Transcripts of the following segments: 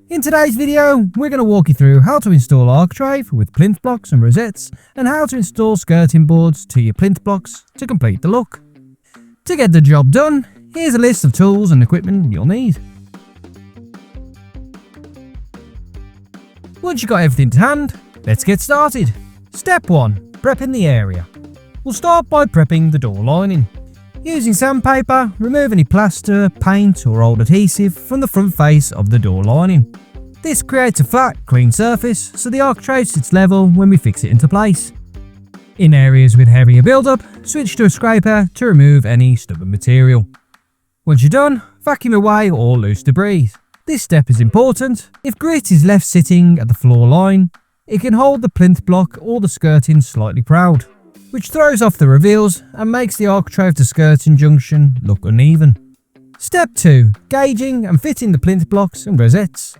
In today's video, we're going to walk you through how to install Architrave with plinth blocks and rosettes, and how to install skirting boards to your plinth blocks to complete the look. To get the job done, here's a list of tools and equipment you'll need. Once you've got everything to hand, let's get started. Step 1. Prepping the area. We'll start by prepping the door lining. Using sandpaper, remove any plaster, paint or old adhesive from the front face of the door lining. This creates a flat, clean surface so the architrave sits level when we fix it into place. In areas with heavier build-up, switch to a scraper to remove any stubborn material. Once you're done, vacuum away all loose debris. This step is important. If grit is left sitting at the floor line, it can hold the plinth block or the skirting slightly proud, which throws off the reveals and makes the architrave to skirting junction look uneven. Step 2. Gauging and fitting the plinth blocks and rosettes.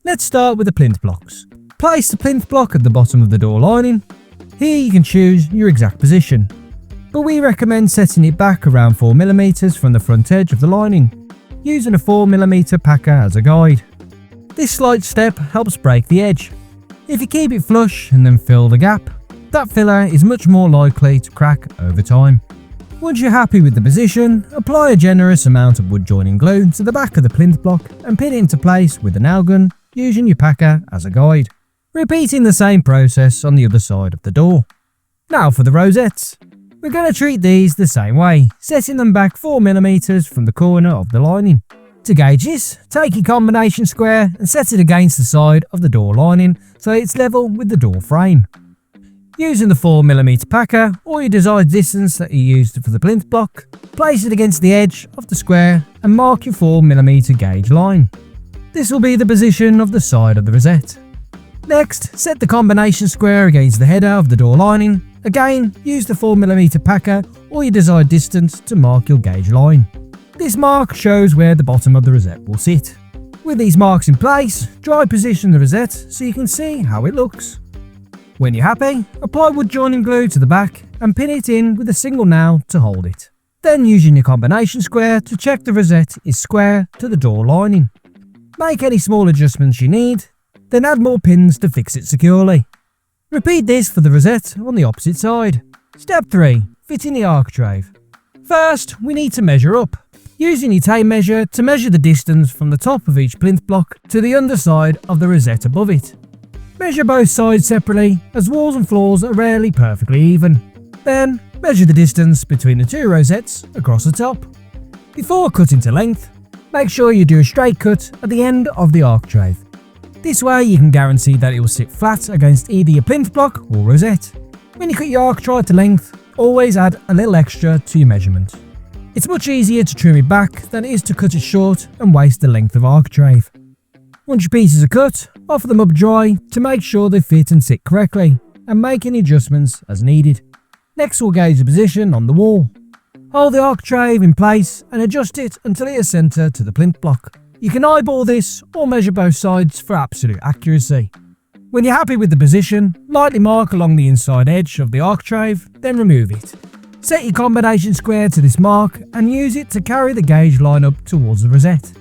Let's start with the plinth blocks. Place the plinth block at the bottom of the door lining. Here you can choose your exact position, but we recommend setting it back around 4mm from the front edge of the lining, using a 4mm packer as a guide. This slight step helps break the edge. If you keep it flush and then fill the gap, that filler is much more likely to crack over time. Once you're happy with the position, apply a generous amount of wood joining glue to the back of the plinth block and pin it into place with a nail gun, using your packer as a guide. Repeating the same process on the other side of the door. Now for the rosettes. We're going to treat these the same way, setting them back 4mm from the corner of the lining. To gauge this, take your combination square and set it against the side of the door lining so it's level with the door frame. Using the 4mm packer or your desired distance that you used for the plinth block, place it against the edge of the square and mark your 4mm gauge line. This will be the position of the side of the rosette. Next, set the combination square against the header of the door lining. Again, use the 4mm packer or your desired distance to mark your gauge line. This mark shows where the bottom of the rosette will sit. With these marks in place, dry position the rosette so you can see how it looks. When you're happy, apply wood joining glue to the back and pin it in with a single nail to hold it. Then using your combination square to check the rosette is square to the door lining. Make any small adjustments you need, then add more pins to fix it securely. Repeat this for the rosette on the opposite side. Step 3. Fitting the architrave. First, we need to measure up. Using your tape measure to measure the distance from the top of each plinth block to the underside of the rosette above it. Measure both sides separately, as walls and floors are rarely perfectly even. Then, measure the distance between the two rosettes across the top. Before cutting to length, make sure you do a straight cut at the end of the architrave. This way you can guarantee that it will sit flat against either your plinth block or rosette. When you cut your architrave to length, always add a little extra to your measurement. It's much easier to trim it back than it is to cut it short and waste the length of architrave. Once your pieces are cut, offer them up dry to make sure they fit and sit correctly, and make any adjustments as needed. Next we'll gauge the position on the wall. Hold the architrave in place and adjust it until it is centre to the plinth block. You can eyeball this or measure both sides for absolute accuracy. When you're happy with the position, lightly mark along the inside edge of the architrave, then remove it. Set your combination square to this mark and use it to carry the gauge line up towards the rosette.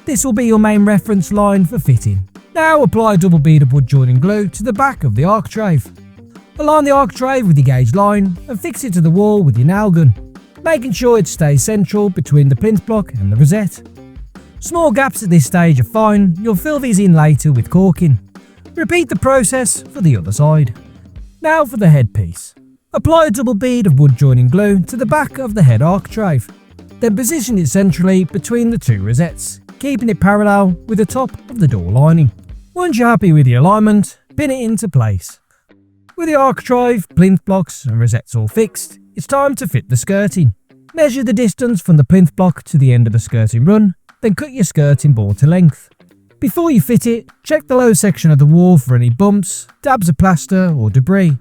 This will be your main reference line for fitting. Now apply a double bead of wood joining glue to the back of the architrave. Align the architrave with your gauge line and fix it to the wall with your nail gun, making sure it stays central between the plinth block and the rosette. Small gaps at this stage are fine, you'll fill these in later with caulking. Repeat the process for the other side. Now for the headpiece. Apply a double bead of wood joining glue to the back of the head architrave. Then position it centrally between the two rosettes, keeping it parallel with the top of the door lining. Once you're happy with the alignment, pin it into place. With the architrave, plinth blocks and rosettes all fixed, it's time to fit the skirting. Measure the distance from the plinth block to the end of the skirting run, then cut your skirting board to length. Before you fit it, check the low section of the wall for any bumps, dabs of plaster or debris.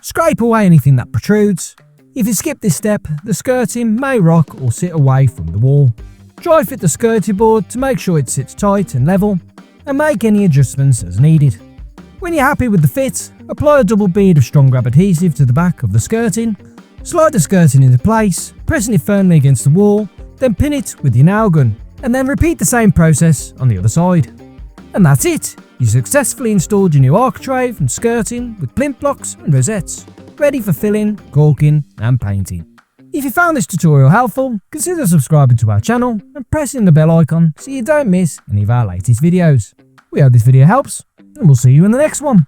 Scrape away anything that protrudes. If you skip this step, the skirting may rock or sit away from the wall. Dry fit the skirting board to make sure it sits tight and level, and make any adjustments as needed. When you're happy with the fit, apply a double bead of strong grab adhesive to the back of the skirting, slide the skirting into place, pressing it firmly against the wall, then pin it with your nail gun, and then repeat the same process on the other side. And that's it! You successfully installed your new architrave and skirting with plinth blocks and rosettes, ready for filling, caulking and painting. If you found this tutorial helpful, consider subscribing to our channel and pressing the bell icon so you don't miss any of our latest videos. We hope this video helps, and we'll see you in the next one.